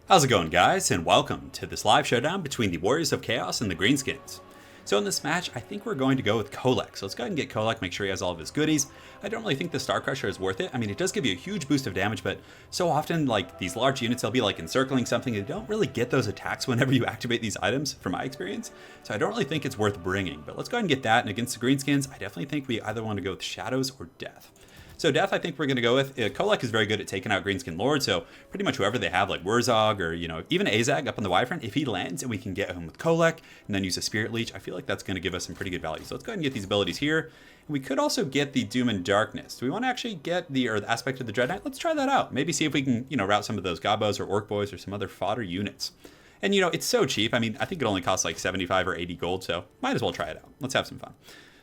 How's it going, guys, and welcome to this live showdown between the Warriors of Chaos and the Greenskins. So in this match, I think we're going to go with Kolek. So let's go ahead and get Kolek, make sure he has all of his goodies. I don't really think the Star Crusher is worth it. I mean, it does give you a huge boost of damage, but so often, like, these large units, they'll be, like, encircling something. You don't really get those attacks whenever you activate these items, from my experience. So I don't really think it's worth bringing. But let's go ahead and get that, and against the Greenskins, I definitely think we either want to go with Shadows or Death. So Death, I think we're going to go with. Kolek is very good at taking out Greenskin Lord, so pretty much whoever they have, like Wurzog or, even Azag up on the Wyvern, if he lands and we can get him with Kolek and then use a Spirit Leech, I feel like that's going to give us some pretty good value. So let's go ahead and get these abilities here. And we could also get the Doom and Darkness. Do we want to actually get the aspect of the Dread Knight? Let's try that out. Maybe see if we can, route some of those Gobos or Orc Boys or some other fodder units. And, it's so cheap. I mean, I think it only costs like 75 or 80 gold, so might as well try it out. Let's have some fun.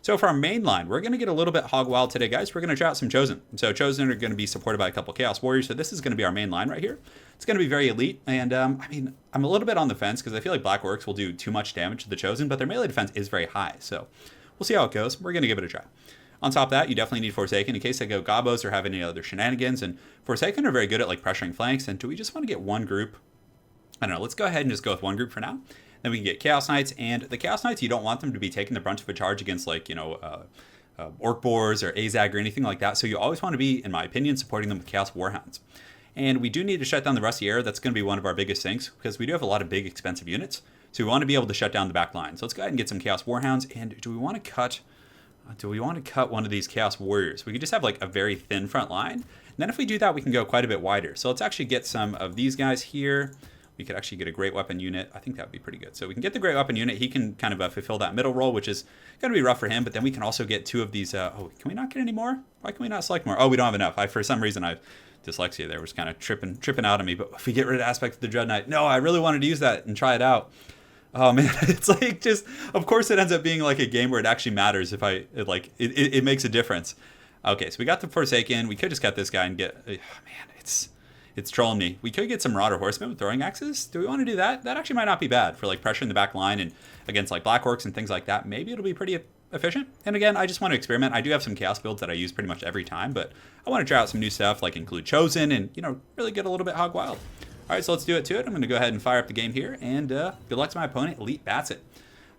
So for our main line, we're going to get a little bit hog wild today, guys. We're going to try out some Chosen. So Chosen are going to be supported by a couple Chaos Warriors. So this is going to be our main line right here. It's going to be very elite. And I mean, I'm a little bit on the fence because I feel like Black Orcs will do too much damage to the Chosen, but their melee defense is very high. So we'll see how it goes. We're going to give it a try. On top of that, you definitely need Forsaken in case they go Gobos or have any other shenanigans. And Forsaken are very good at like pressuring flanks. And do we just want to get one group? I don't know. Let's go ahead and just go with one group for now. Then we can get Chaos Knights. And the Chaos Knights, you don't want them to be taking the brunt of a charge against like, Orc Boars or Azag or anything like that. So you always want to be, in my opinion, supporting them with Chaos Warhounds. And we do need to shut down the Rusty Air. That's going to be one of our biggest things because we do have a lot of big, expensive units. So we want to be able to shut down the back line. So let's go ahead and get some Chaos Warhounds. And do we want to cut one of these Chaos Warriors? We could just have like a very thin front line. And then if we do that, we can go quite a bit wider. So let's actually get some of these guys here. We could actually get a Great Weapon unit. I think that would be pretty good. So we can get the Great Weapon unit. He can kind of fulfill that middle role, which is going to be rough for him. But then we can also get two of these. Can we not get any more? Why can we not select more? Oh, we don't have enough. For some reason, dyslexia there was kind of tripping out on me. But if we get rid of Aspect of the Dread Knight, no, I really wanted to use that and try it out. Oh man, it's like just, of course it ends up being like a game where it actually matters if it makes a difference. Okay, so we got the Forsaken. We could just cut this guy and get, man, it's trolling me. We could get some Marauder Horsemen with throwing axes. Do we want to do that? That actually might not be bad for like pressuring the back line and against like Black Orcs and things like that. Maybe it'll be pretty efficient. And again, I just want to experiment. I do have some Chaos builds that I use pretty much every time, but I want to try out some new stuff, like include Chosen and, really get a little bit hog wild. All right, so let's do it to it. I'm going to go ahead and fire up the game here, and good luck to my opponent, Elite Batsit.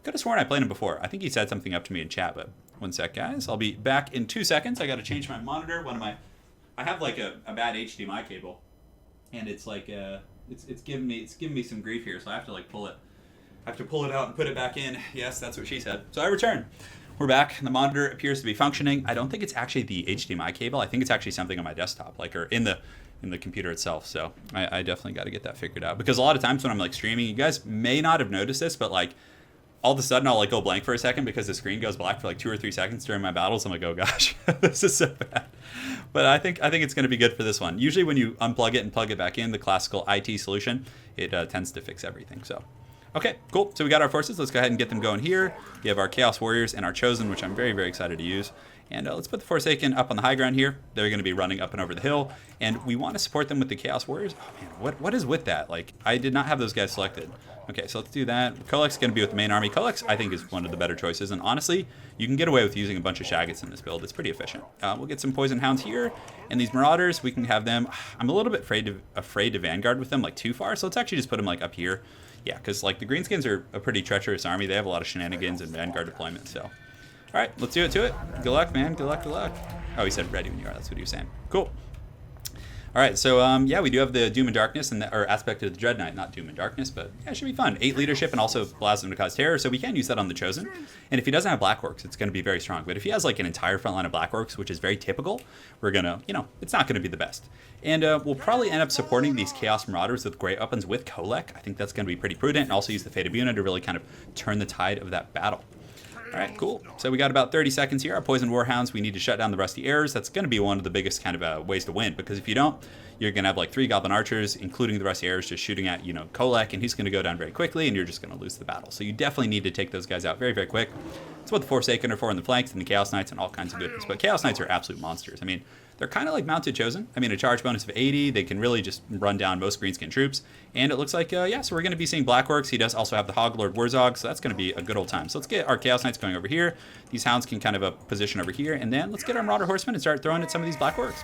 Could have sworn I played him before. I think he said something up to me in chat, but one sec, guys. I'll be back in 2 seconds. I got to change my monitor. I have like a bad HDMI cable. And it's like it's giving me some grief here, so I have to like pull it. I have to pull it out and put it back in. Yes, that's what she said. So I return. We're back. The monitor appears to be functioning. I don't think it's actually the HDMI cable. I think it's actually something on my desktop, or in the computer itself. So I definitely got to get that figured out because a lot of times when I'm like streaming, you guys may not have noticed this, but like all of a sudden I'll like go blank for a second because the screen goes black for like 2 or 3 seconds during my battles. I'm like, oh gosh, this is so bad. But I think it's going to be good for this one. Usually when you unplug it and plug it back in, the classical IT solution, it tends to fix everything. So, okay, cool. So we got our forces. Let's go ahead and get them going here. We have our Chaos Warriors and our Chosen, which I'm very, very excited to use. And let's put the Forsaken up on the high ground here. They're going to be running up and over the hill. And we want to support them with the Chaos Warriors. Oh man, what is with that? Like, I did not have those guys selected. Okay, so let's do that. Kolek's going to be with the main army. Kolek's, I think, is one of the better choices. And honestly, you can get away with using a bunch of Shaggots in this build. It's pretty efficient. We'll get some Poison Hounds here. And these Marauders, we can have them. I'm a little bit afraid to Vanguard with them, like, too far. So let's actually just put them, like, up here. Yeah, because, like, the Greenskins are a pretty treacherous army. They have a lot of shenanigans and Vanguard deployment, so. All right, let's do it to it. Good luck, man. Good luck, good luck. Oh, he said ready when you are. That's what he was saying. Cool. All right, so yeah, we do have the Doom and Darkness or aspect of the Dread Knight, not Doom and Darkness, but yeah, it should be fun. 8 leadership and also allows him to cause terror, so we can use that on the Chosen. And if he doesn't have Black Orcs, it's going to be very strong. But if he has like an entire front line of Black Orcs, which is very typical, we're going to, it's not going to be the best. And we'll probably end up supporting these Chaos Marauders with great weapons with Kolek. I think that's going to be pretty prudent, and also use the Fate of Buna to really kind of turn the tide of that battle. All right, cool. So we got about 30 seconds here. Our Poison Warhounds, we need to shut down the Rusty Airs. That's going to be one of the biggest kind of ways to win, because if you don't, you're going to have like 3 Goblin Archers, including the Rusty Airs, just shooting at, Kolek, and he's going to go down very quickly, and you're just going to lose the battle. So you definitely need to take those guys out very, very quick. That's what the Forsaken are for in the flanks, and the Chaos Knights, and all kinds of goodness. But Chaos Knights are absolute monsters. I mean, they're kind of like mounted Chosen. I mean, a charge bonus of 80. They can really just run down most Greenskin troops. And it looks like, yeah, so we're going to be seeing Black Orcs. He does also have the Hoglord Wurzog, so that's going to be a good old time. So let's get our Chaos Knights going over here. These Hounds can kind of position over here. And then let's get our Marauder Horsemen and start throwing at some of these Black Orcs.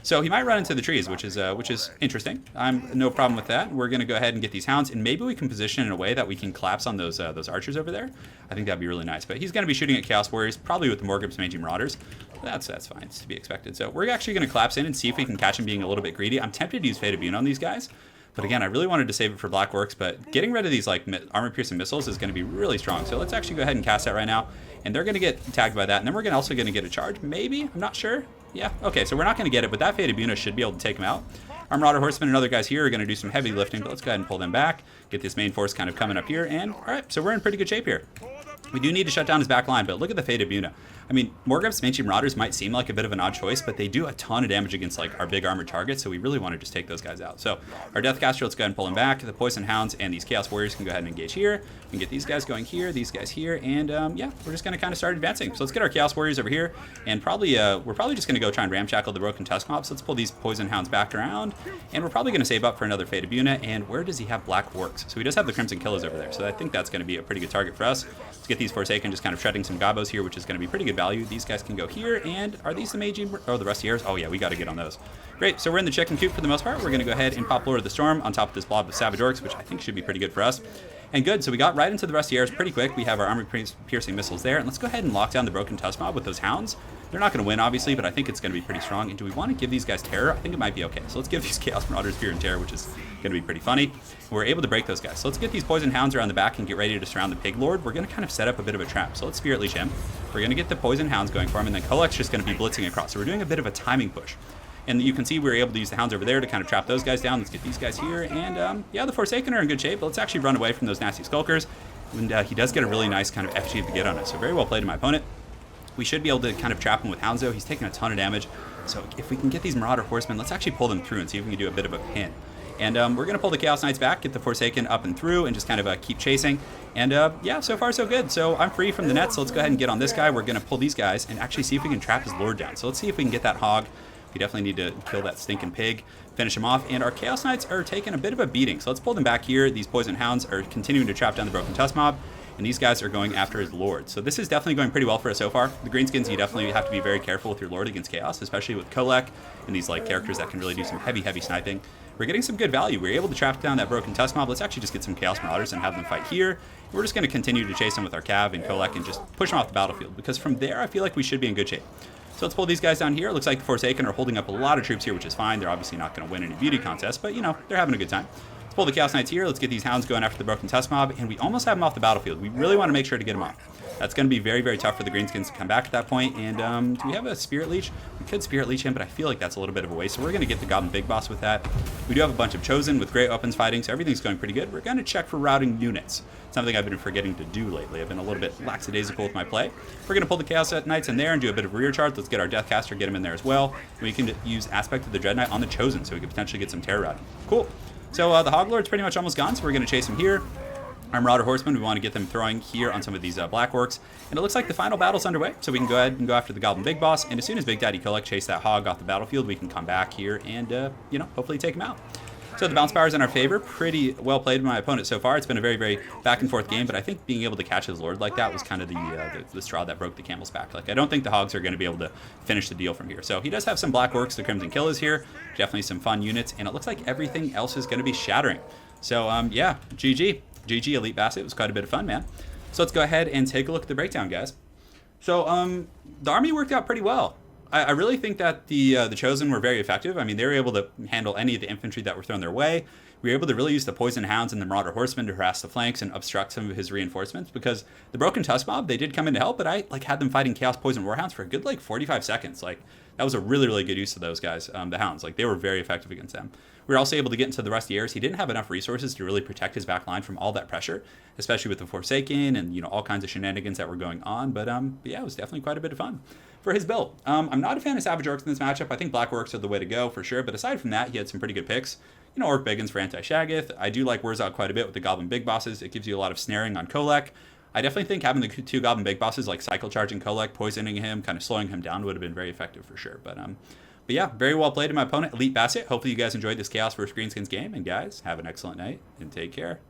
So he might run into the trees, which is interesting. I'm no problem with that. We're going to go ahead and get these hounds, and maybe we can position in a way that we can collapse on those archers over there. I think that'd be really nice. But he's going to be shooting at Chaos Warriors, probably with the Morgrim's Mangy Marauders. That's fine. It's to be expected. So we're actually going to collapse in and see if we can catch him being a little bit greedy. I'm tempted to use Fate of Bune on these guys. But again, I really wanted to save it for Black Orcs, but getting rid of these like armor-piercing missiles is going to be really strong. So let's actually go ahead and cast that right now. And they're going to get tagged by that. And then we're also going to get a charge, maybe? I'm not sure. Yeah, okay, so we're not going to get it, but that Fate of Bune should be able to take him out. Our Marauder Horsemen and other guys here are going to do some heavy lifting, but let's go ahead and pull them back. Get this main force kind of coming up here. And, all right, so we're in pretty good shape here. We do need to shut down his back line, but look at the Fate of Bune. I mean, Morgrim's Mangy Marauders might seem like a bit of an odd choice, but they do a ton of damage against like our big armored targets, so we really want to just take those guys out. So our Deathcaster, let's go ahead and pull him back. The Poison Hounds and these Chaos Warriors can go ahead and engage here. We can get these guys going here, these guys here, and yeah, we're just going to kind of start advancing. So let's get our Chaos Warriors over here, and we're probably just going to go try and ramshackle the Broken Tusk Mob. So let's pull these Poison Hounds back around, and we're probably going to save up for another Fate of Bune. And where does he have Black Orcs? So he does have the Crimson Killers over there, so I think that's going to be a pretty good target for us. Let's get these Forsaken just kind of shredding some Gobos here, which is going to be pretty good value. These guys can go here, and are these the Magi? Oh, the Rustiers? Oh yeah, we got to get on those. Great, so we're in the chicken coop for the most part. We're going to go ahead and pop Lord of the Storm on top of this blob of Savage Orcs, which I think should be pretty good for us. And good, so we got right into the Rustiers pretty quick. We have our armor-piercing missiles there, and let's go ahead and lock down the Broken Tusk Mob with those Hounds. They're not going to win, obviously, but I think it's going to be pretty strong. And do we want to give these guys Terror? I think it might be okay. So let's give these Chaos Marauders Fear and Terror, which is going to be pretty funny. And we're able to break those guys. So let's get these Poison Hounds around the back and get ready to surround the Pig Lord. We're going to kind of set up a bit of a trap. So let's Spirit Leech him. We're going to get the Poison Hounds going for him, and then Kolek's just going to be blitzing across. So we're doing a bit of a timing push. And you can see we were able to use the Hounds over there to kind of trap those guys down. Let's get these guys here. And yeah, the Forsaken are in good shape, but let's actually run away from those nasty Skulkers. And he does get a really nice kind of FG to get on us. So very well played to my opponent. We should be able to kind of trap him with Hounds, though. He's taking a ton of damage. So if we can get these Marauder Horsemen, let's actually pull them through and see if we can do a bit of a pin. And we're going to pull the Chaos Knights back, get the Forsaken up and through, and just kind of keep chasing. And yeah, so far so good. So I'm free from the net, so let's go ahead and get on this guy. We're going to pull these guys and actually see if we can trap his Lord down. So let's see if we can get that Hog. We definitely need to kill that stinking pig, finish him off. And our Chaos Knights are taking a bit of a beating. So let's pull them back here. These Poison Hounds are continuing to trap down the Broken Tusk Mob. And these guys are going after his Lord. So this is definitely going pretty well for us so far. The Greenskins, you definitely have to be very careful with your Lord against Chaos, especially with Kolek and these like characters that can really do some heavy sniping. We're getting some good value. We're able to trap down that Broken Tusk Mob. Let's actually just get some Chaos Marauders and have them fight here. We're just going to continue to chase them with our Cav and Kolek and just push them off the battlefield, because from there I feel like we should be in good shape. So let's pull these guys down here. It looks like the Forsaken are holding up a lot of troops here, which is fine. They're obviously not going to win any beauty contests, but you know, they're having a good time. Let's pull the Chaos Knights here. Let's get these Hounds going after the Broken Tusk Mob, and we almost have them off the battlefield. We really want to make sure to get them off. That's going to be very tough for the Greenskins to come back at that point. And do we have a Spirit Leech? We could Spirit Leech him, but I feel like that's a little bit of a waste. So we're going to get the Goblin Big Boss with that. We do have a bunch of Chosen with great weapons fighting, so everything's going pretty good. We're going to check for routing units. Something I've been forgetting to do lately. I've been a little bit lackadaisical with my play. We're going to pull the Chaos Knights in there and do a bit of rear charge. Let's get our Deathcaster, get him in there as well. And we can use Aspect of the Dread Knight on the Chosen, so we can potentially get some Terror routing. Cool. So the Hog Lord's pretty much almost gone, so we're going to chase him here. Our Marauder Horsemen, we want to get them throwing here on some of these Black Orcs. And it looks like the final battle's underway, so we can go ahead and go after the Goblin Big Boss. And as soon as Big Daddy Kolek chase that Hog off the battlefield, we can come back here and, you know, hopefully take him out. So the bounce power is in our favor. Pretty well played by my opponent so far. It's been a very back and forth game, but I think being able to catch his Lord like that was kind of the straw that broke the camel's back. Like, I don't think the Hogs are going to be able to finish the deal from here. So he does have some Black Orcs, the Crimson Killers here. Definitely some fun units, and it looks like everything else is going to be shattering. So, yeah, GG. GG, Elite Basset. It was quite a bit of fun, man. So let's go ahead and take a look at the breakdown, guys. So, the army worked out pretty well. I really think that the Chosen were very effective. I mean, they were able to handle any of the infantry that were thrown their way. We were able to really use the Poison Hounds and the Marauder Horsemen to harass the flanks and obstruct some of his reinforcements, because the Broken Tusk Mob, they did come in to help, but I had them fighting Chaos Poison Warhounds for a good 45 seconds. Like, that was a really good use of those guys, the Hounds. Like, they were very effective against them. We were also able to get into the Rustiers. He didn't have enough resources to really protect his back line from all that pressure, especially with the Forsaken and, you know, all kinds of shenanigans that were going on. But yeah, it was definitely quite a bit of fun for his build. I'm not a fan of Savage Orcs in this matchup. I think Black Orcs are the way to go for sure. But aside from that, he had some pretty good picks. You know, Orc Biggins for anti-Shaggoth. I do like Wurzog quite a bit with the Goblin Big Bosses. It gives you a lot of snaring on Kolek. I definitely think having the two Goblin Big Bosses, like cycle charging Kolek, poisoning him, kind of slowing him down, would have been very effective for sure. But yeah, very well played to my opponent, Elite Basset. Hopefully you guys enjoyed this Chaos vs. Greenskins game. And guys, have an excellent night and take care.